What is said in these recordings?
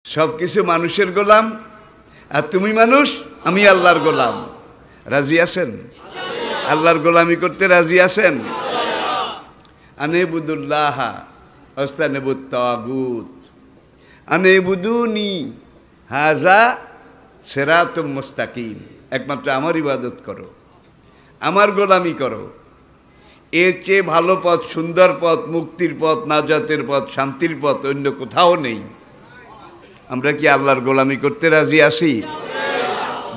সবকিছু মানুষের গোলাম, আর তুমি মানুষ, আমি আল্লাহর গোলাম। রাজি আছেন? আল্লাহর গোলামি করতে রাজি আছেন? আনেবুদুল্লাহ অস্তানেবুত তাগুত আনেবুদুনি হাজা সিরাতুম মুস্তাকিম। একমাত্র আমার ইবাদত করো, আমার গোলামি করো। এর চেয়ে ভালো পথ, সুন্দর পথ, মুক্তির পথ, নাজাতের পথ, শান্তির পথ অন্য কোথাও নেই। আমরা কি আল্লাহর গোলামি করতে রাজি আছি?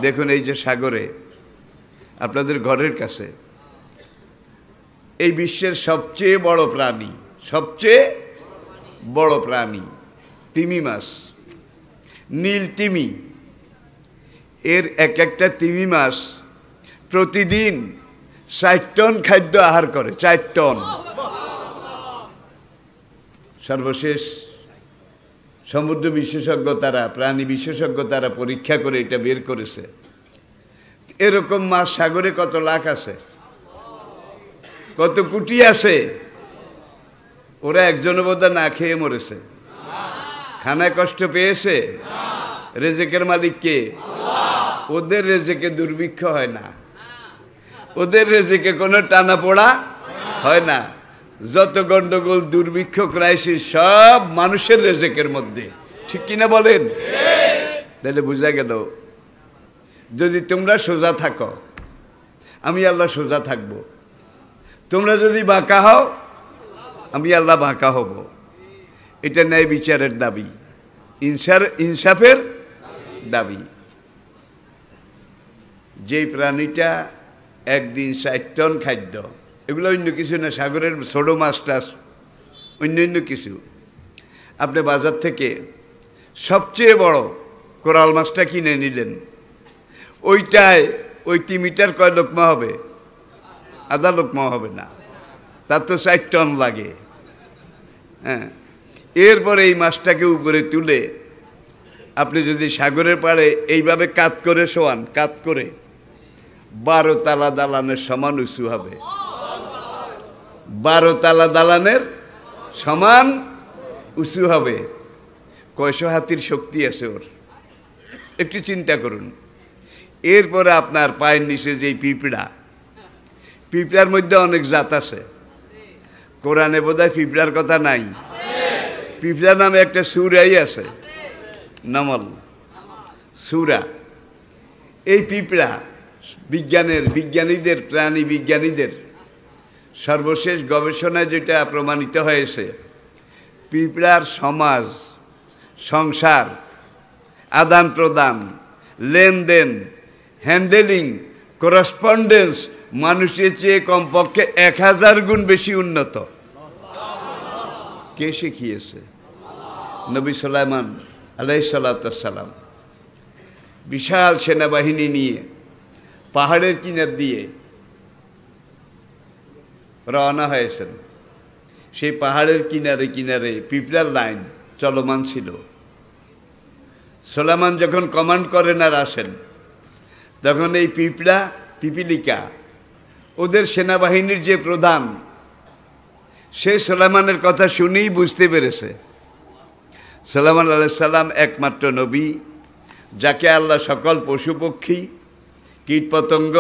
দেখুন এই যে সাগরে, আপনাদের ঘরের কাছে, এই বিশ্বের সবচেয়ে বড় প্রাণী, সবচেয়ে বড় প্রাণী তিমি মাছ, নীল তিমি। এর এক একটা তিমি মাছ প্রতিদিন 4 টন খাদ্য আহার করে, 4 টন। সর্বশেষ সমুদ্র বিশেষজ্ঞ তারা, প্রাণী বিশেষজ্ঞ তারা পরীক্ষা করে এটা বের করেছে। এরকম মাছ সাগরে কত লাখ আছে, কত কোটি আছে। ওরা একজনও বোধহয় না খেয়ে মরেছে, খানায় কষ্ট পেয়েছে। রেজেকের মালিক কে? ওদের রেজেকে দুর্ভিক্ষ হয় না, ওদের রেজেকে কোনো টানা পোড়া হয় না। যত গন্ডগোল, দুর্ভিক্ষ, ক্রাইসিস সব মানুষের রেজেকের মধ্যে। ঠিক কিনা বলেন? তাহলে বোঝা গেল, যদি তোমরা সোজা থাকো, আমি আল্লাহ সোজা থাকব। তোমরা যদি বাঁকা হও, আমি আল্লাহ বাঁকা হব। এটা ন্যায় বিচারের দাবি, ইনসাফের দাবি। যেই প্রাণীটা একদিন 4 টন খাদ্য, এগুলো অন্য কিছু না, সাগরের ছোট মাছ টাছ, অন্য কিছু। আপনি বাজার থেকে সবচেয়ে বড় কোরাল মাছটা কিনে নিলেন, ওইটায় ওই তিমিটার কয় লোকমা হবে? আধা লোকমা হবে না, তার তো 4 টন লাগে। হ্যাঁ, এরপরে এই মাছটাকে উপরে তুলে আপনি যদি সাগরের পাড়ে এইভাবে কাত করে শোয়ান, কাত করে, 12 তালা দালানের সমান উঁচু হবে। 12 তালা দালানের সমান উঁচু হবে। কয়শো হাতির শক্তি আছে ওর, একটু চিন্তা করুন। এরপরে আপনার পায়ের নিচে যেই পিঁপড়া, পিঁপড়ার মধ্যে অনেক জাত আছে। কোরআনে বোধহয় পিঁপড়ার কথা নাই। পিঁপড়া নামে একটা সুরাই আছে, নামল সুরা। এই পিঁপড়া বিজ্ঞানীদের, প্রাণী বিজ্ঞানীদের সর্বশেষ গবেষণায় যেটা প্রমাণিত হয়েছে, পিঁপড়ার সমাজ, সংসার, আদান প্রদান, লেনদেন, হ্যান্ডেলিং, করেসপন্ডেন্স মানুষের চেয়ে কমপক্ষে 1000 গুণ বেশি উন্নত। কে শিখিয়েছে? নবী সুলাইমান আলাইহিস সালাম বিশাল সেনাবাহিনী নিয়ে পাহাড়ের কিনার দিয়ে রওনা হয়েছেন। সেই পাহাড়ের কিনারে কিনারে পিঁপড়ার লাইন চলমান ছিল। সুলাইমান যখন কমান্ড করেন আর আসেন, তখন এই পিঁপড়া, পিপিলিকা, ওদের সেনাবাহিনীর যে প্রধান, সে সুলাইমানের কথা শুনেই বুঝতে পেরেছে সুলাইমান আলাইহিস সালাম একমাত্র নবী, যাকে আল্লাহ সকল পশু পক্ষী, কীটপতঙ্গ,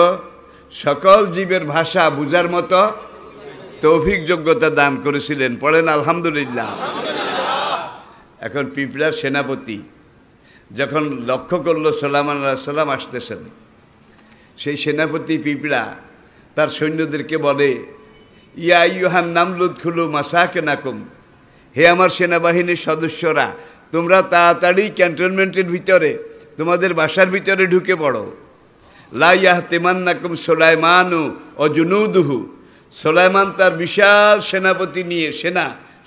সকল জীবের ভাষা বুঝার মতো তৌফিক যোগ্যতা দান করেছিলেন। পড়েন আলহামদুলিল্লাহ। এখন পিঁপড়ার সেনাপতি যখন লক্ষ্য করলো সুলাইমান আলাইহিস সালাম আসতেছেন, সেই সেনাপতি পিঁপড়া তার সৈন্যদেরকে বলে, ইয়া আইয়ুহান নামলু উদখুলু মাসাকিনাকুম, হে আমার সেনাবাহিনীর সদস্যরা, তোমরা তাড়াতাড়ি ক্যান্টনমেন্টের ভিতরে, তোমাদের বাসার ভিতরে ঢুকে পড়ো। লা ইয়াহতিমান্নাকুম সুলাইমানু ওয়া জুনুদুহু, সুলাইমান তার বিশাল সেনাপতি নিয়ে,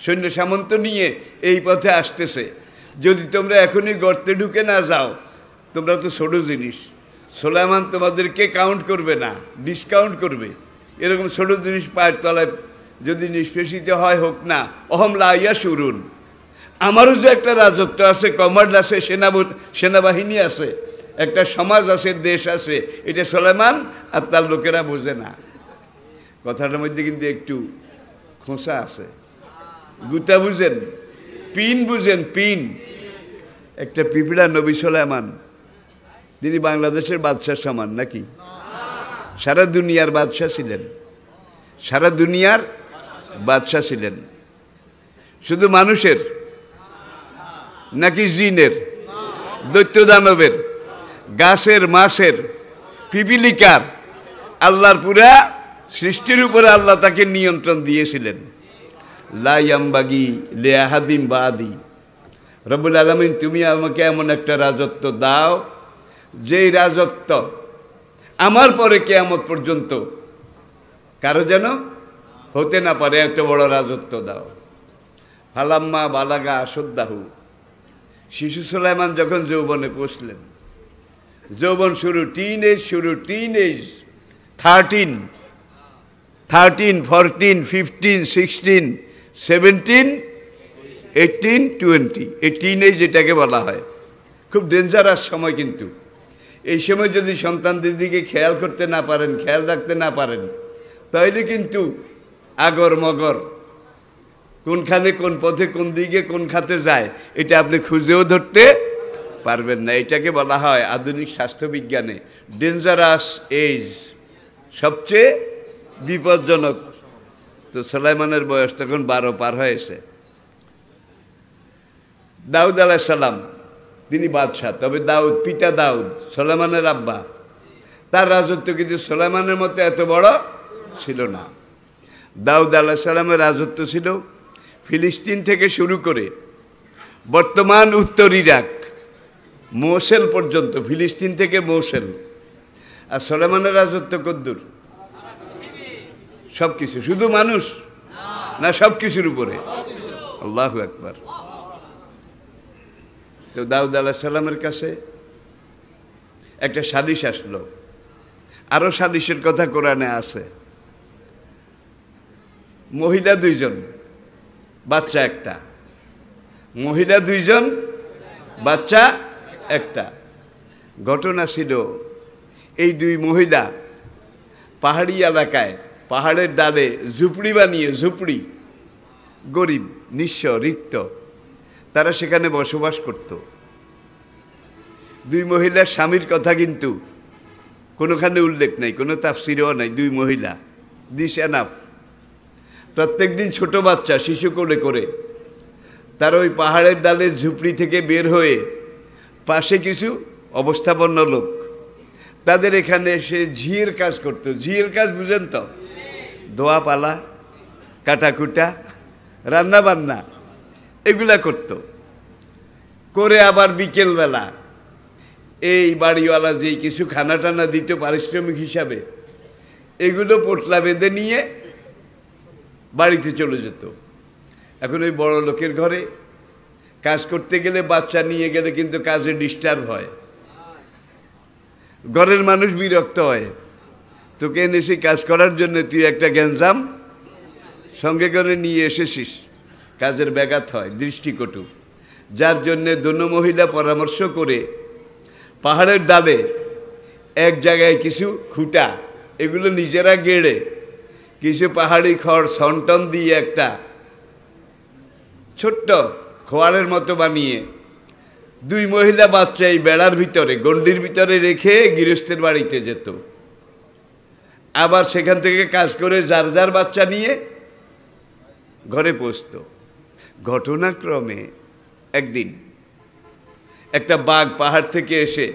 সৈন্য সামন্ত নিয়ে এই পথে আসতেছে। যদি তোমরা এখনই গর্তে ঢুকে না যাও, তোমরা তো ছোট জিনিস, সুলাইমান তোমাদেরকে কাউন্ট করবে না, ডিসকাউন্ট করবে। এরকম ছোট জিনিস পায়ের তলায় যদি নিষ্পেষিত হয়, হোক না। অহম লা ইয়াশুরুন, আমারও যে একটা রাজত্ব আছে, কমান্ড আছে, সেনাবাহিনী আছে, একটা সমাজ আছে, দেশ আছে, এটা সুলাইমান আর তার লোকেরা বোঝে না। কথাটার মধ্যে কিন্তু একটু খোঁচা আছে। গুতা বুঝেন, পিন বুঝেন, পিন। একটা পিঁপড়া নবী সুলাইমান, তিনি বাংলাদেশের বাদশাহ সমান নাকি? সারা দুনিয়ার বাদশাহ ছিলেন, সারা দুনিয়ার বাদশাহ ছিলেন। শুধু মানুষের নাকি জিনের, দৈত্য দানবের, গাছের, মাছের, পিপিলিকার, আল্লাহর পুরা সৃষ্টির উপরে আল্লাহ তাকে নিয়ন্ত্রণ দিয়েছিলেন। লা ইয়ামবাগি লিআহাদিন বাদি, রব্বুল আলামিন তুমি আমাকে এমন একটা রাজত্ব দাও যেই রাজত্ব আমার পরে কিয়ামত পর্যন্ত কারো যেন হতে না পারে, এত বড় রাজত্ব দাও। ফালাম্মা বালাগা আশুদ্দাহু, শিশু সুলাইমান যখন যৌবনে পৌঁছলেন, যৌবন শুরু, টিনেজ শুরু, টিনেজ 13, 14, 15, 16, 17, 18, 20, এই টিনেজ যেটাকে বলা হয়, খুব ডেঞ্জারাস সময়। কিন্তু এই সময় যদি সন্তানদের দিকে খেয়াল করতে না পারেন, খেয়াল রাখতে না পারেন, তাহলে কিন্তু আগর মগর, কোনখানে কোন পথে কোন দিকে কোন খাতে যায় এটা আপনি খুঁজেও ধরতে পারবেন না। এটাকে বলা হয় আধুনিক স্বাস্থ্যবিজ্ঞানে ডেঞ্জারাস এজ, সবচেয়ে বিপজ্জনক। তো সুলাইমানের বয়স তখন 12 পার হয়েছে। দাউদ আলাইহিস সালাম তিনি বাদশাহ, তবে দাউদ, পিতা দাউদ সুলাইমানের আব্বা, তার রাজত্ব কিন্তু সুলাইমানের মতো এত বড় ছিল না। দাউদ আলাইহিস সালামের রাজত্ব ছিল ফিলিস্তিন থেকে শুরু করে বর্তমান উত্তর ইরাক, মৌসেল পর্যন্ত, ফিলিস্তিন থেকে মৌসেল। আর সুলাইমানের রাজত্ব কদ্দুর? সব কিছু, শুধু মানুষ না, সব কিছুর উপরে। আল্লাহু আকবার। তো দাউদ আলাইহিস সালামের কাছে একটা সালিশ আসলো, আরো সালিশের কথা কোরআনে আছে। মহিলা 2 জন, বাচ্চা একটা, মহিলা 2 জন, বাচ্চা একটা। ঘটনা ছিল এই 2 মহিলা পাহাড়ি এলাকায়, পাহাড়ের ডালে ঝুপড়ি বানিয়ে, ঝুপড়ি, গরিব, নিঃস্ব, রিক্ত, তারা সেখানে বসবাস করত। 2 মহিলার স্বামীর কথা কিন্তু কোনোখানে উল্লেখ নাই, কোনো তাফসিরেও নাই। 2 মহিলা, দিস এনাফ। প্রত্যেক দিন ছোট বাচ্চা শিশু কোলে করে তারা ওই পাহাড়ের ডালের ঝুপড়ি থেকে বের হয়ে পাশে কিছু অবস্থাপন্ন লোক, তাদের এখানে এসে ঝিয়ের কাজ করত। ঝিয়ের কাজ বুঝেন তো? ধোয়া পালা, কাটাকুটা, রান্না বান্না, এগুলা করত। করে আবার বিকেলবেলা এই বাড়িওয়ালা যেই কিছু খানা টানা দিত পারিশ্রমিক হিসাবে, এগুলো পোটলা বেঁধে নিয়ে বাড়িতে চলে যেত। এখন ওই বড় লোকের ঘরে কাজ করতে গেলে, বাচ্চা নিয়ে গেলে কিন্তু কাজে ডিস্টার্ব হয়, ঘরের মানুষ বিরক্ত হয়। তোকে এনেছি কাজ করার জন্য, তুই একটা গ্যাঞ্জাম সঙ্গে করে নিয়ে এসেছিস, কাজের ব্যাঘাত হয়, দৃষ্টিকটু। যার জন্যে দোনো মহিলা পরামর্শ করে পাহাড়ের ডালে এক জায়গায় কিছু খুঁটা, এগুলো নিজেরা গেড়ে কিছু পাহাড়ি খড় সন্টন দিয়ে একটা ছোট্ট খোয়ারের মতো বানিয়ে 2 মহিলা বাচ্চা এই বেড়ার ভিতরে, গণ্ডির ভিতরে রেখে গৃহস্থের বাড়িতে যেত। আবার সেখান থেকে কাজ করে যার যার বাচ্চা নিয়ে ঘরে পৌঁছত। ঘটনাক্রমে একদিন একটা বাঘ পাহাড় থেকে এসে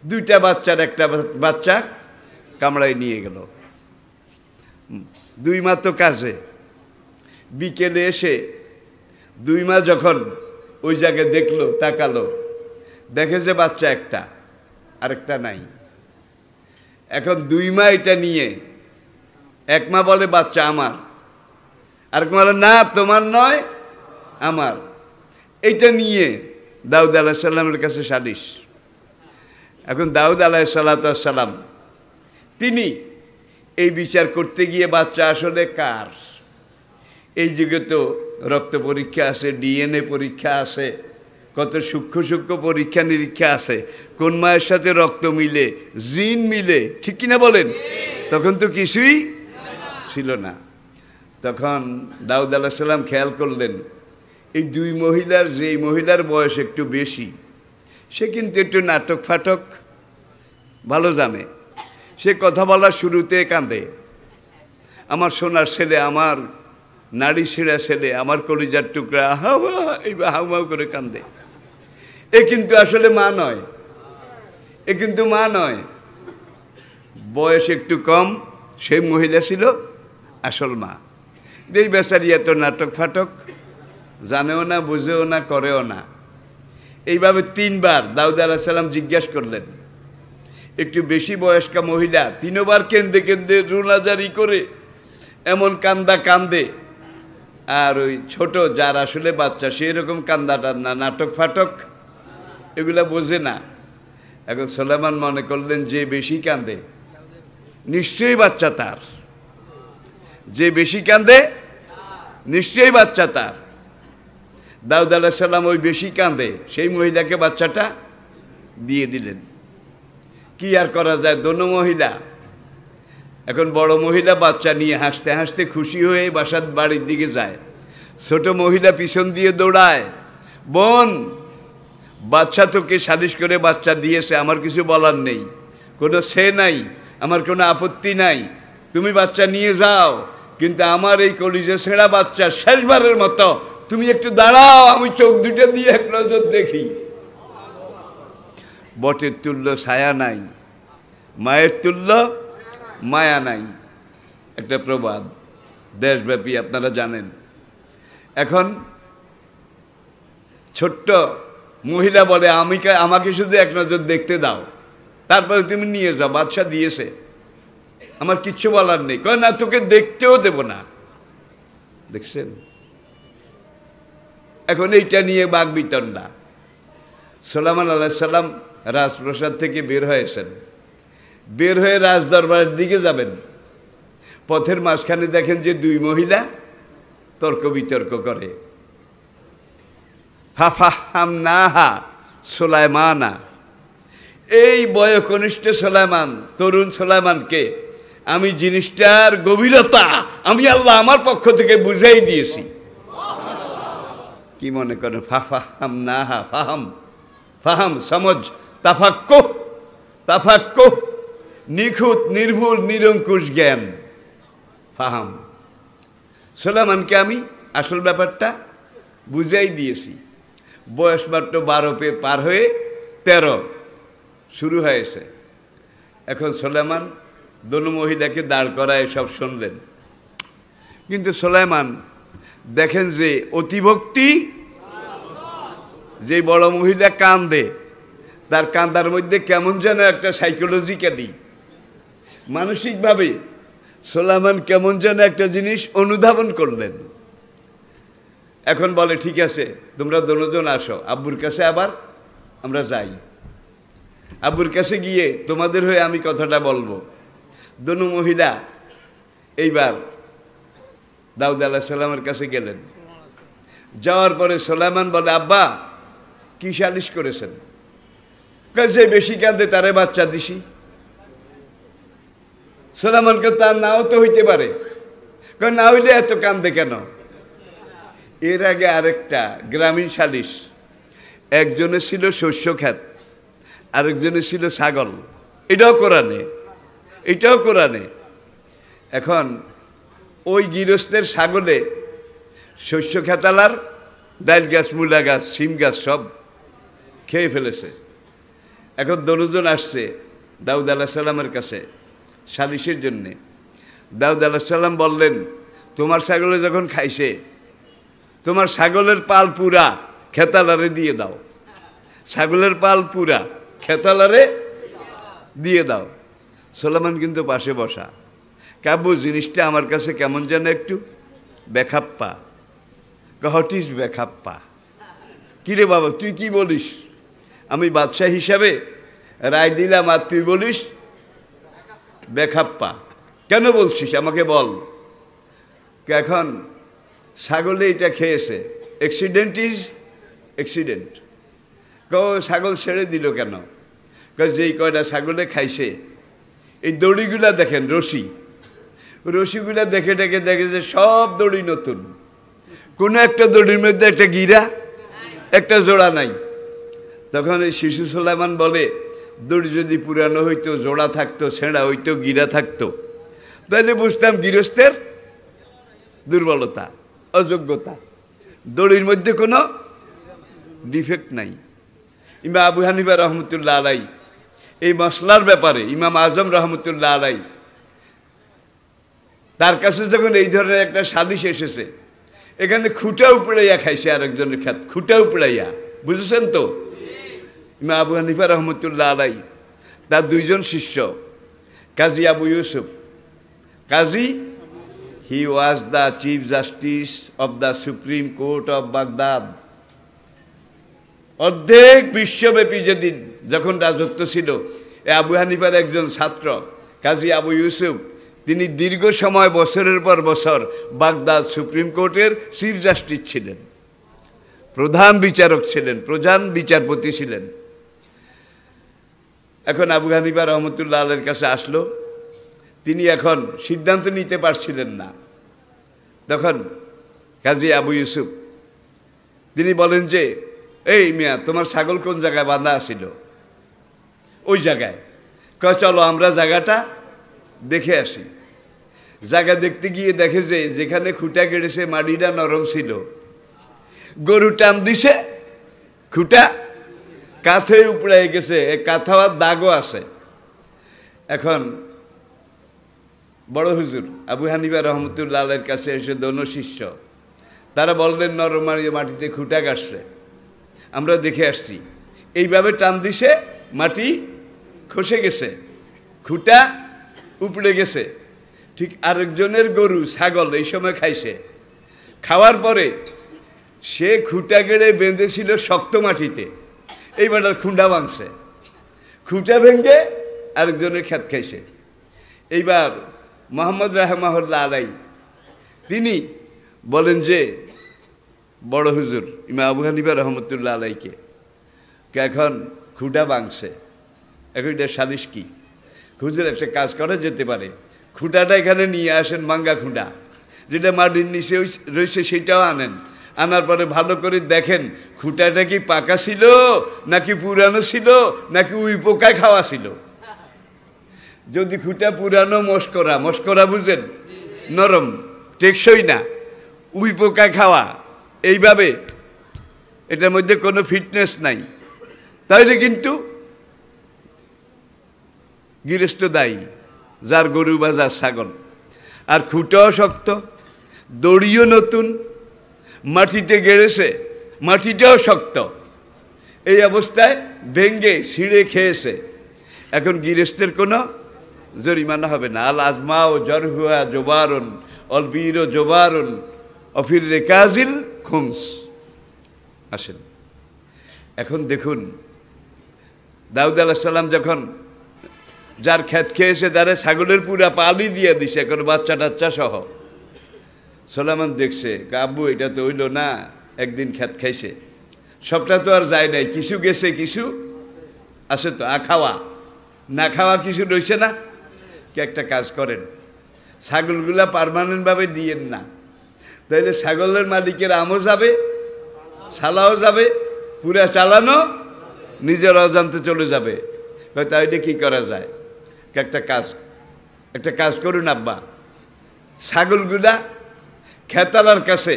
2টা বাচ্চার একটা বাচ্চা কামড়ায় নিয়ে গেল। 2 মা তো কাজে, বিকেলে এসে 2 মা যখন ওই জায়গায় দেখলো, তাকালো, দেখে যে বাচ্চা একটা, আরেকটা নাই। এখন 2 মা এটা নিয়ে, এক মা বলে বাচ্চা আমার, আরেক মা বলে না তোমার নয়, আমার। এইটা নিয়ে দাউদ আলাইহিস সালামের কাছে সালিশ। এখন দাউদ আলাইহিস সালাম তিনি এই বিচার করতে গিয়ে, বাচ্চা আসলে কার? এই যুগে তো রক্ত পরীক্ষা আছে, ডিএনএ পরীক্ষা আছে, কত সূক্ষ্ম সূক্ষ্ম পরীক্ষা নিরীক্ষা আছে, কোন মায়ের সাথে রক্ত মিলে, জিন মিলে, ঠিক কিনা বলেন? তখন তো কিছুই ছিল না। তখন দাউদ আলাইহিস সালাম খেয়াল করলেন এই দুই মহিলার, যে মহিলার বয়স একটু বেশি, সে কিন্তু একটু নাটক ফাটক ভালো জানে। সে কথা বলার শুরুতে কাঁদে, আমার সোনার ছেলে, আমার নাড়ি ছিঁড়া ছেলে, আমার কলিজার টুকরা, হাওয়া, এইবার হাউমাউ করে কাঁদে। এ কিন্তু আসলে মা নয়, এ কিন্তু মা নয়, বয়স একটু কম সেই মহিলা ছিল আসল মা। এই বেচারি এত নাটক ফাটক জানেও না, বুঝেও না, করেও না। এইভাবে 3 বার দাউদ আলাইহিস সালাম জিজ্ঞাসা করলেন। একটু বেশি বয়স্কা মহিলা 3 বার কেঁদে কেঁদে রুনাজারি করে এমন কান্দা কান্দে, আর ওই ছোট যার আসলে বাচ্চা সেই রকম কান্দাটা না, নাটক ফাটক এগুলা বোঝে না। এখন সুলাইমান মনে করলেন যে বেশি কান্দে নিশ্চয়ই বাচ্চা তার, যে বেশি কান্দে নিশ্চয়ই বাচ্চা তার। দাউদ আলাইহিস সালাম ওই বেশি কান্দে সেই মহিলাকে বাচ্চাটা দিয়ে দিলেন। কি আর করা যায়, দোনো মহিলা। এখন বড় মহিলা বাচ্চা নিয়ে হাসতে হাসতে খুশি হয়ে বাসার বাড়ির দিকে যায়। ছোট মহিলা পিছন দিয়ে দৌড়ায়, বোন বাচ্চা তোকে সালিশ করে বাচ্চা দিয়েছে, আমার কিছু বলার নেই, কোনো সে নাই, আমার কোনো আপত্তি নাই, তুমি বাচ্চা নিয়ে যাও, কিন্তু আমার এই কলিজা ছেঁড়া বাচ্চা শেষবারের মতো তুমি একটু দাঁড়াও, আমি চোখ দুটো দিয়ে এক নজর দেখি। বটের তুল্য ছায়া নাই, মায়ের তুল্য মায়া নাই, একটা প্রবাদ দেশব্যাপী, আপনারা জানেন। এখন ছোট্ট মহিলা বলে, আমাকে শুধু এক নজর দেখতে দাও, তারপরে তুমি নিয়ে যাও, বাচ্চা দিয়েছে, আমার কিচ্ছু বলার নেই। কয় না, তোকে দেখতেও দেব না। দেখছেন, এখন এইটা নিয়ে বাগবিতণ্ডা। সুলাইমান আলাইহিস সালাম রাজপ্রাসাদ থেকে বের হয়েছেন, বের হয়ে রাজ দরবারের দিকে যাবেন। পথের মাঝখানে দেখেন যে 2 মহিলা তর্ক বিতর্ক করে। ফাফাহামনাহা সুলাইমানা, এই বয়োকনিষ্ঠ সুলাইমান, তরুণ সুলাইমানকে আমি জিনিসটার গভীরতা আমি আল্লাহ আমার পক্ষ থেকে বুঝাই দিয়েছি। কি মনে করেন? ফাফাহামনাহা, ফাহাম, ফাহাম সমঝ, তাফাক্কুহ, তাফাক্কুহ নিখুঁত নির্ভুল নিরঙ্কুশ জ্ঞান, ফাহাম। সুলাইমানকে আমি আসল ব্যাপারটা বুঝাই দিয়েছি। বয়স মাত্র 12 পার হয়ে 13 শুরু হয়েছে। এখন সুলাইমান দোনো মহিলাকে দাঁড় করায় সব শুনলেন, কিন্তু সুলাইমান দেখেন যে অতিভক্তি, যে বড় মহিলা কান্দে, তার কান্দার মধ্যে কেমন যেন একটা সাইকোলজিক্যালি, মানসিকভাবে সুলাইমান কেমন যেন একটা জিনিস অনুধাবন করলেন। এখন বলে, ঠিক আছে তোমরা দুজন আসো, আব্বুর কাছে আবার আমরা যাই, আব্বুর কাছে গিয়ে তোমাদের হয়ে আমি কথাটা বলবো। দোনো মহিলা এইবার দাউদ আলাইহিস সালামের কাছে গেলেন। যাওয়ার পরে সুলাইমান বলে, আব্বা কি সালিশ করেছেন? যে বেশি কাঁদে তারে বাচ্চা দিছি। সুলাইমানকে তার নাও তো হইতে পারে, না হইলে এত কান্দে কেন? এর আগে আরেকটা গ্রামীণ সালিশ, একজনের ছিল শস্য ক্ষেত, আরেকজনের ছিল ছাগল। এটাও কোরআনে, এটাও কোরআনে। এখন ওই গৃহস্থের ছাগলে শস্য খেতালার ডাল গাছ, মূলা গাছ, শিম গাছ সব খেয়ে ফেলেছে। এখন দুজন আসছে দাউদ আলাইহিস সালামের কাছে সালিশের জন্যে। দাউদ আলাইহিস সালাম বললেন, তোমার ছাগলে যখন খাইছে, তোমার ছাগলের পাল পুরা খেতালারে দিয়ে দাও, ছাগলের পাল পুরা খেতালারে দিয়ে দাও। সুলাইমান কিন্তু পাশে বসা, কাব্য জিনিসটা আমার কাছে কেমন যেন একটু বেখাপ্পা। What is বেখাপ্পা? কিরে বাবা তুই কি বলিস? আমি বাদশাহ হিসাবে রায় দিলাম আর তুই বলিস বেখাপ্পা। কেন বলছিস আমাকে বল। এখন ছাগলে এটা খেয়েছে, অ্যাক্সিডেন্ট ইজ অ্যাক্সিডেন্ট। ছাগল ছেড়ে দিল কেন? যেই কয়টা ছাগলে খাইছে এই দড়িগুলা দেখেন, রশিগুলা দেখে দেখে যে সব দড়ি নতুন, কোনো একটা দড়ির মধ্যে একটা গিরা, একটা জোড়া নাই। তখন এই শিশু সুলাইমান বলে, দড়ি যদি পুরানো হইতো, জোড়া থাকতো, ছেঁড়া হইতো, গিরা থাকতো, তাহলে বুঝতাম গৃহস্থের দুর্বলতা, অযোগ্যতা। দড়ির মধ্যে কোনো ডিফেক্ট নাই। ইমাম আবু হানিফা রহমতুল্লাহ আলাই এই মশলার ব্যাপারে, ইমাম আজম রহমতুল্লাহ আলাই তার কাছে যখন এই ধরনের একটা সালিশ এসেছে, এখানে খুঁটা উপড়াইয়া খাইছে আরেকজনের খ্যাত, খুঁটা উপড়াইয়া, বুঝেছেন তো? ইমাম আবু হানিফা রহমতুল্লাহ আলাই তার দুইজন শিষ্য, কাজী আবু ইউসুফ, কাজী, he was the chief justice of the supreme court of Baghdad. অর্ধেক বিশ্বব্যাপী যেদিন যখন রাজত্ব ছিল, আবু হানিফার একজন ছাত্র কাজী আবু ইউসুফ, তিনি দীর্ঘ সময় বছরের পর বছর বাগদাদ সুপ্রিম কোর্টের চিফ জাস্টিস ছিলেন, প্রধান বিচারক ছিলেন, প্রধান বিচারপতি ছিলেন। এখন আবু হানিফা রহমতুল্লাহ আলাইহির কাছে আসলো, তিনি এখন সিদ্ধান্ত নিতে পারছিলেন না। তখন কাজী আবু ইউসুফ তিনি বলেন যে, এই মিয়া, তোমার ছাগল কোন জায়গায় বাঁধা আছিল? ওই জায়গায়। কয় চলো আমরা জায়গাটা দেখে আসি। জায়গা দেখতে গিয়ে দেখে যে যেখানে খুঁটা গেড়েছে মাটিটা নরম ছিল, গরু টান দিছে, খুঁটা কাত হয়ে উপড়ে গেছে, কাত হওয়ার দাগও আছে। এখন বড় হুজুর আবু হানিফা রহমতুল্লাহ আলাইহির কাছে এসে দোনো শিষ্য, তারা বললেন নরম মাটিতে খুঁটা কাটছে, আমরা দেখে আসছি, এইভাবে টান দিছে, মাটি খসে গেছে, খুঁটা উপড়ে গেছে। ঠিক আরেকজনের গরু, ছাগল এই সময় খাইছে, খাওয়ার পরে সে খুঁটা গেড়ে বেঁধেছিল শক্ত মাটিতে, এইবার খুঁটা ভাঙছে, খুঁটা ভেঙে আরেকজনের খেত খাইছে। এইবার মোহাম্মদ রাহমাহুল্লাহ আলাই তিনি বলেন যে, বড় হুজুর ইমাম আবু হানিফা রহমতুল্লাহ আলাইকে, এখন খুঁটা ভাঙছে, এখন এটা সালিশ কি? হুজুর একটা কাজ করা যেতে পারে, খুঁটাটা এখানে নিয়ে আসেন, ভাঙ্গা খুঁটা যেটা মাটির নিচে রয়েছে সেটাও আনেন, আনার পরে ভালো করে দেখেন খুঁটাটা কি পাকা ছিল নাকি পুরানো ছিল নাকি উই পোকায় খাওয়া ছিল। যদি খুঁটা পুরানো, মস্করা, মস্করা বুঝেন, নরম, টেকসই না, উই পোকা খাওয়া, এইভাবে এটার মধ্যে কোনো ফিটনেস নাই, তাহলে কিন্তু গৃহস্থ দায়ী, যার গরু বা যার ছাগল। আর খুঁটাও শক্ত, দড়িও নতুন, মাটিতে গেড়েছে, মাটিটাও শক্ত, এই অবস্থায় ভেঙ্গে ছিঁড়ে খেয়েছে, এখন গৃহস্থের কোনো জরিমানা হবে না। আল আজমা ও জরহুয়া জোবারুন অল বীর ও জোবারুন অফির রেকাজিল খুমস। আসেন এখন দেখুন, দাউদ আলাইহিস সালাম যখন যার ক্ষেত খেয়েছে তারা ছাগলের পুরা পালি দিয়ে দিছে, এখন বাচ্চা টাচ্চা সহ। সুলাইমান দেখছে, আব্বু এটা তো হইল না, একদিন ক্ষেত খাইছে, সবটা তো আর যায় নাই, কিছু গেছে কিছু আছে, তো খাওয়া না খাওয়া কিছু রয়েছে না। কি একটা কাজ করেন, ছাগলগুলা পার্মানেন্টভাবে দিয়েন না, তাইলে ছাগলের মালিকের আমও যাবে, ছালাও যাবে, পুরা চালানো নিজের অজান্তে চলে যাবে। তাইলে কি করা যায়? একটা কাজ করুন আব্বা, ছাগলগুলা খেতালার কাছে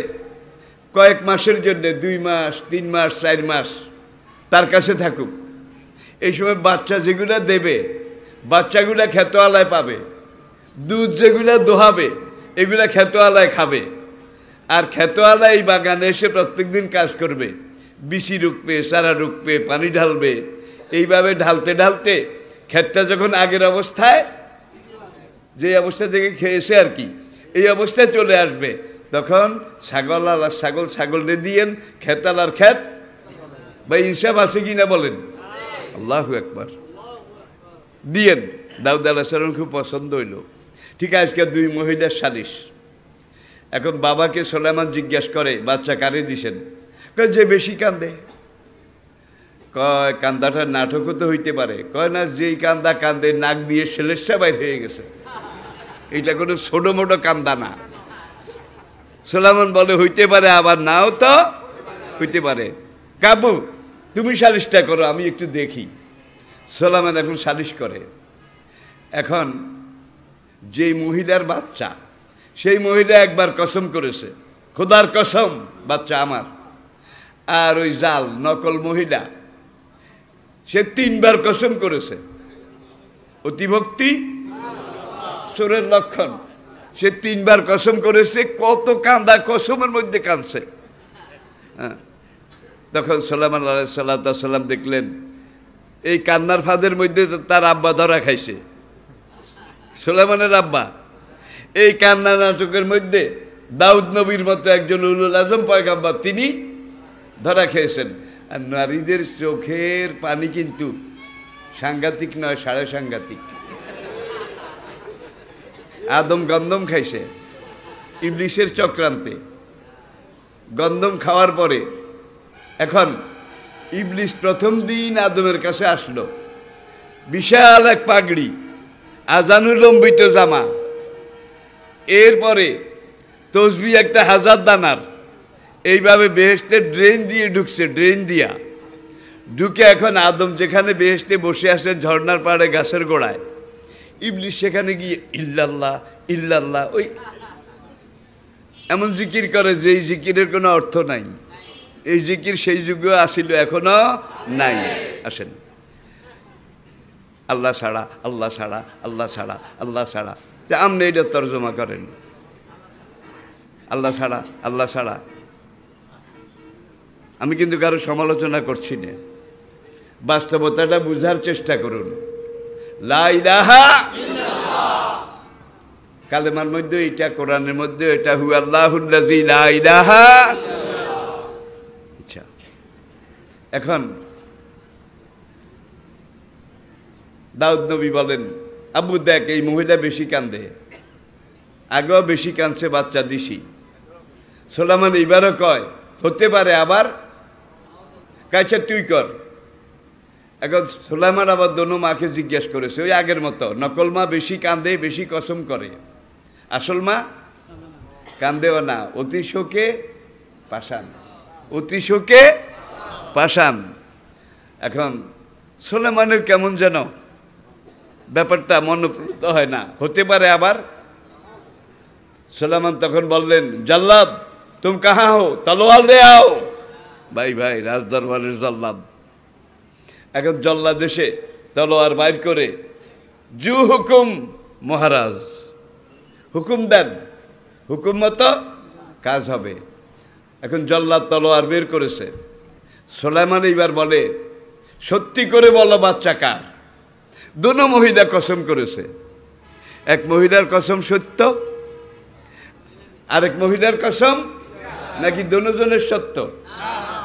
কয়েক মাসের জন্য, 2 মাস 3 মাস 4 মাস তার কাছে থাকুক। এই সময় বাচ্চা যেগুলা দেবে, বাচ্চাগুলা খেতোয়ালায় পাবে, দুধ যেগুলা দোহাবে এগুলা খেতোয়ালায় খাবে। আর খেতোয়ালা এই বাগানে এসে প্রত্যেকদিন কাজ করবে, বিচি রুখবে, চারা রুখবে, পানি ঢালবে, এইভাবে ঢালতে ঢালতে ক্ষেতটা যখন আগের অবস্থায়, যে অবস্থা থেকে খেয়েছে আর কি, এই অবস্থায় চলে আসবে, তখন ছাগল আর ছাগল, ছাগলরে দিয়েন, খেতালার ক্ষেত। ভাই ইনসাফ আছে কিনা বলেন? আল্লাহু আকবার, দিয়েন। দাউদ আলাইহিস সালাম খুব পছন্দ হইল। ঠিক আজকে 2 মহিলার সালিশ। এখন বাবাকে সুলাইমান জিজ্ঞাসা করে, বাচ্চা কারে দিছেন? কয় যে বেশি কান্দে। কয় কান্দাটা নাটকও তো হইতে পারে। কয় না, যেই কান্দা কান্দে নাক দিয়ে সেলেসা বাইর হয়ে গেছে, এটা কোনো ছোটো মোটো কান্দা না। সুলাইমান বলে হইতে পারে, আবার নাও তো হইতে পারে। কাবু তুমি সালিশটা করো, আমি একটু দেখি। সুলাইমান এখন সালিশ করে। এখন যেই মহিলার বাচ্চা, সেই মহিলা একবার কসম করেছে, খোদার কসম বাচ্চা আমার। আর ওই জাল নকল মহিলা, সে 3 বার কসম করেছে। অতিভক্তি চোরের লক্ষণ। সে 3 বার কসম করেছে, কত কান্দা, কসমের মধ্যে কাঁদছে। হ্যাঁ, তখন সুলাইমান আলাইহিস সালাম দেখলেন এই কান্নার ফাঁদের মধ্যে তার আব্বা ধরা খাইছে। সুলাইমানের আব্বা এই কান্না নাটকের মধ্যে দাউদ নবীর মতো একজন উলুল আজম পয়গম্বর, তিনি ধরা খেয়েছেন। আর নারীদের চোখের পানি কিন্তু সাংঘাতিক নয়, সাড়ে সাংঘাতিক। আদম গন্ধম খাইছে ইবলিসের চক্রান্তে। গন্ধম খাওয়ার পরে এখন ইবলিস প্রথম দিন আদমের কাছে আসলো, বিশাল এক পাগড়ি, আজানুলম্বিত জামা, এরপরে তসবি একটা 1000 দানার, এইভাবে বেহেশতে ড্রেন দিয়ে ঢুকছে, ড্রেন দিয়া ঢুকে এখন আদম যেখানে বেহেশতে বসে আছে ঝর্ণার পাড়ে গাছের গোড়ায়, ইবলিস সেখানে গিয়ে ইল্লাল্লাহ ইল্লাল্লাহ ওই এমন জিকির করে যেই জিকিরের কোনো অর্থ নাই। এই জিকির সেই যুগে আসিল, এখনো নাই। আসেন, আল্লাহ ছাড়া, আল্লাহ ছাড়া, আল্লাহ ছাড়া, আল্লাহ ছাড়া। যে আপনি এটা তর্জমা করেন, আল্লাহ ছাড়া, আল্লাহ ছাড়া। আমি কিন্তু কারো সমালোচনা করছি না, বাস্তবতাটা বুঝার চেষ্টা করুন। লা ইলাহা ইল্লাল্লাহ, কালেমার মধ্যে এটা, কোরআনের মধ্যে এটা, হু আল্লাহুল্লাযী লা ইলাহা ইল্লাল্লাহ। আচ্ছা, এখন দাউদ নবী বলেন, আবু দেখ এই মহিলা বেশি কান্দে, আগেও বেশি কাঁদছে, বাচ্চা দিছি। সুলাইমান এইবারও কয় হতে পারে, আবার কাইছে তুই কর। এখন সুলাইমান আবার দোনো মাকে জিজ্ঞেস করেছে, ওই আগের মতো, নকল মা বেশি কান্দে, বেশি কসম করে, আসল মা কান্দেও না। অতি শোকে পাষাণ, অতি শোকে পাষাণ। এখন সুলাইমানের কেমন যেন ব্যাপারটা মনোপ্রত হয় না, হতে পারে আবার। সুলাইমান তখন বললেন, জল্লাদ তুম কাহা হো, তলোয়ার দে আও। ভাই ভাই, রাজদরবারের জল্লাদ। এখন জল্লাদ এসে তলোয়ার বাইর করে, জু হুকুম মহারাজ, হুকুম দেন, হুকুম মতো কাজ হবে। এখন জল্লাদ তলোয়ার বের করেছে। সুলাইমান এইবার বলে, সত্যি করে বলো বাচ্চা কার? দুনো মহিলা কসম করেছে। এক মহিলার কসম সত্য, আরেক মহিলার কসম নাকি দুজনের সত্য,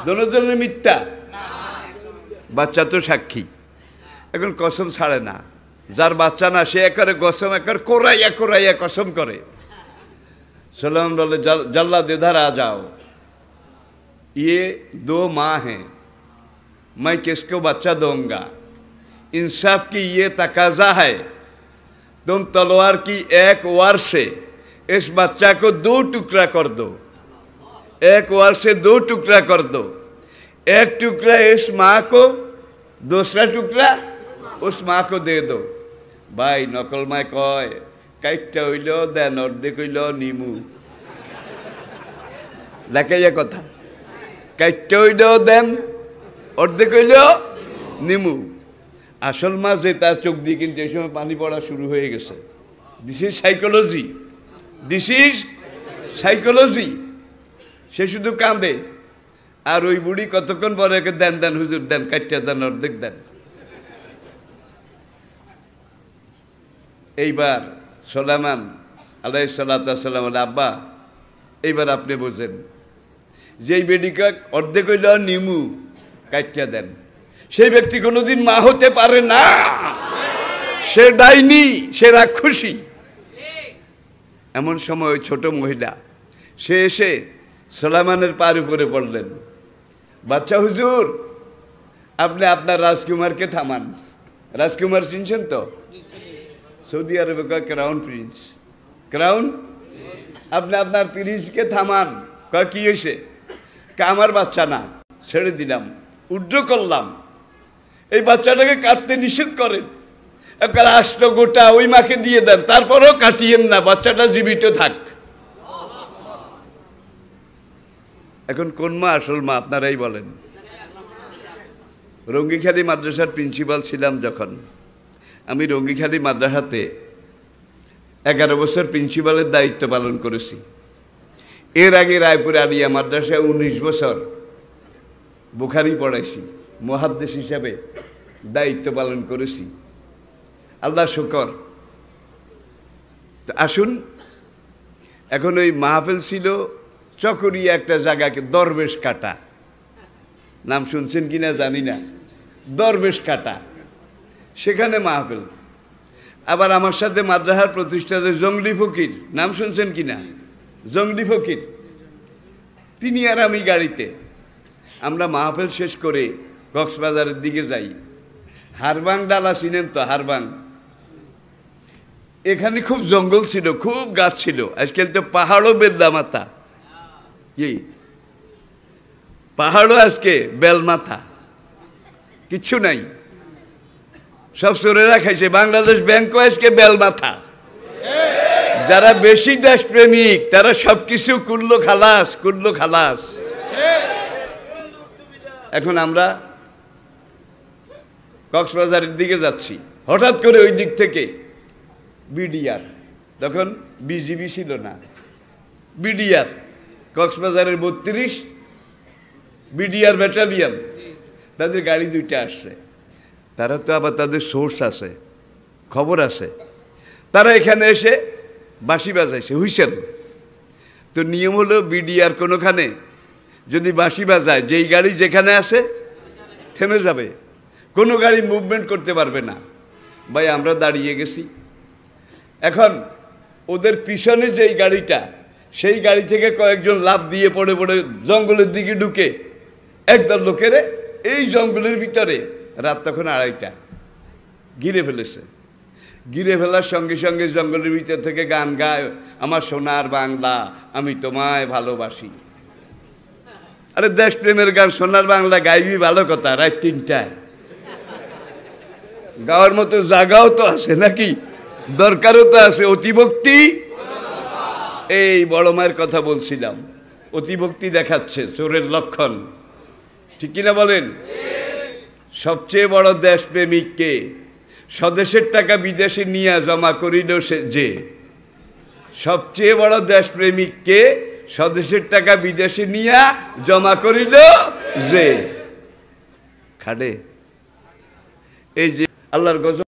দুজনের মিথ্যা? বাচ্চা তো সাক্ষী। এখন কসম ছাড়ে না, যার বাচ্চা না সে একরে কসম, একর কোরাইয়া কোরাইয়া কসম করে। সুলাইমান বলে, জল্লাদ ইধর आ जाओ, ये 2 माँ हैं, मैं किसको बच्चा दूंगा? इंसाफ की ये तकाजा है, तुम तलवार की एक वार से इस बच्चा को 2 टुकड़ा कर दो, एक वार से 2 टुकड़ा कर दो, एक टुकड़ा इस माँ को, दूसरा टुकड़ा उस माँ को दे दो। भाई नकल माय कय काइटटा हইল দেন, অর্ধেক হইল নিমু। দেখাইয়া কথা, কাইটটা হইল দেন, অর্ধেক হইল নিমু। আসল মা যে, তার চোখ দিয়ে কিন্তু এই সময় পানি পড়া শুরু হয়ে গেছে। This is psychology, this is psychology. সে শুধু কাঁদে, আর ওই বুড়ি কতক্ষণ পরে দেন দেন হুজুর দেন, কাইটটা দেন, অর্ধেক দেন। এইবার সুলাইমান আলাইহিস সালাম বলে, আব্বা এইবার আপনি বোঝেন, যেই বেডিকা অর্ধেক হইল নিমু, কাইটটা দেন, সেই ব্যক্তি কোনোদিন মা হতে পারে না। সে ডাইনি, সে রাক্ষসী। এমন সময় ওই ছোট মহিলা সে এসে সুলাইমানের পার উপরে পড়লেন, বাচ্চা হুজুর আপনি আপনার রাজকুমারকে থামান। রাজকুমার চিনছেন তো? সৌদি আরবে কয় ক্রাউন প্রিন্স, ক্রাউন আপনি আপনার পিরিজকে থামান। কয় কি হয়েছে? আমার বাচ্চা না, ছেড়ে দিলাম, উড্র করলাম, এই বাচ্চাটাকে কাটতে নিষেধ করেন। একবার আষ্ট গোটা ওই মাকে দিয়ে দেন, তারপরেও কাটিয়েন না, বাচ্চাটা জীবিত থাক। এখন কোন মা আসল মা আপনারাই বলেন। রঙ্গিখালী মাদ্রাসার প্রিন্সিপাল ছিলাম যখন, আমি রঙ্গিখালী মাদ্রাসাতে 11 বছর প্রিন্সিপালের দায়িত্ব পালন করেছি। এর আগে রায়পুর আলিয়া মাদ্রাসায় 19 বছর বুখারি পড়াইছি, মুহাদ্দিস হিসাবে দায়িত্ব পালন করেছি। আল্লাহ শুকর। আসুন, এখন ওই মাহফিল ছিল চকরিয়া একটা জায়গাকে, দরবেশ কাটা, নাম শুনছেন কিনা জানি না, দরবেশ কাটা, সেখানে মাহফিল। আবার আমার সাথে মাদ্রাসার প্রতিষ্ঠাতা জঙ্গলি ফকির, নাম শুনছেন কিনা, জঙ্গলি ফকির, তিনি আর আমি গাড়িতে। আমরা মাহফিল শেষ করে কক্সবাজারের দিকে যাই। হারবাং ডালা চিনেন তো? হারবাং, এখানে খুব জঙ্গল ছিল, খুব গাছ ছিল। আজকাল তো পাহাড়ও বেলমাথা, এই পাহাড়ও আজকে বেলমাথা, কিচ্ছু নাই, সব চোরেরা খাইছে। বাংলাদেশ ব্যাংকও আজকে বেলমাথা। যারা বেশি দেশপ্রেমিক তারা সবকিছু করলো খালাস, করলো খালাস। এখন আমরা কক্সবাজারের দিকে যাচ্ছি, হঠাৎ করে ওই দিক থেকে বিডিআর, তখন বিজিবি ছিল না, বিডিআর, কক্সবাজারের 32 বিডিআর ব্যাটালিয়ন, তাদের গাড়ি দুইটা আসছে। তারা তো আবার তাদের সোর্স আছে, খবর আছে। তারা এখানে এসে বাঁশি বাজাইছে, হুইসেল। তো নিয়ম হলো বিডিআর কোনোখানে যদি বাঁশি বাজায়, যেই গাড়ি যেখানে আছে থেমে যাবে, কোনো গাড়ি মুভমেন্ট করতে পারবে না। ভাই আমরা দাঁড়িয়ে গেছি। এখন ওদের পিছনে যেই গাড়িটা, সেই গাড়ি থেকে কয়েকজন লাফ দিয়ে পড়ে পড়ে জঙ্গলের দিকে ঢুকে একদল লোকেরে এই জঙ্গলের ভিতরে, রাত তখন 2:30, ঘিরে ফেলেছে। ঘিরে ফেলার সঙ্গে সঙ্গে জঙ্গলের ভিতর থেকে গান গায়, আমার সোনার বাংলা আমি তোমায় ভালোবাসি। আরে দেশপ্রেমের গান সোনার বাংলা গাইবি, ভালো কথা, রাত 3টায় গাওয়ার মতো জায়গাও তো আছে নাকি, দরকারও তো আছে। অতিভক্তি, এই বড় মায়ের কথা বলছিলাম, অতিভক্তি দেখাচ্ছে চোরের লক্ষণ, ঠিক কিনা বলেন? সবচেয়ে বড় দেশপ্রেমিককে স্বদেশের টাকা বিদেশে নিয়ে জমা করিল সে যে, সবচেয়ে বড় দেশপ্রেমিককে স্বদেশের টাকা বিদেশে নিয়ে জমা করিল যে, খাটে। এই যে আল্লাহর গজব।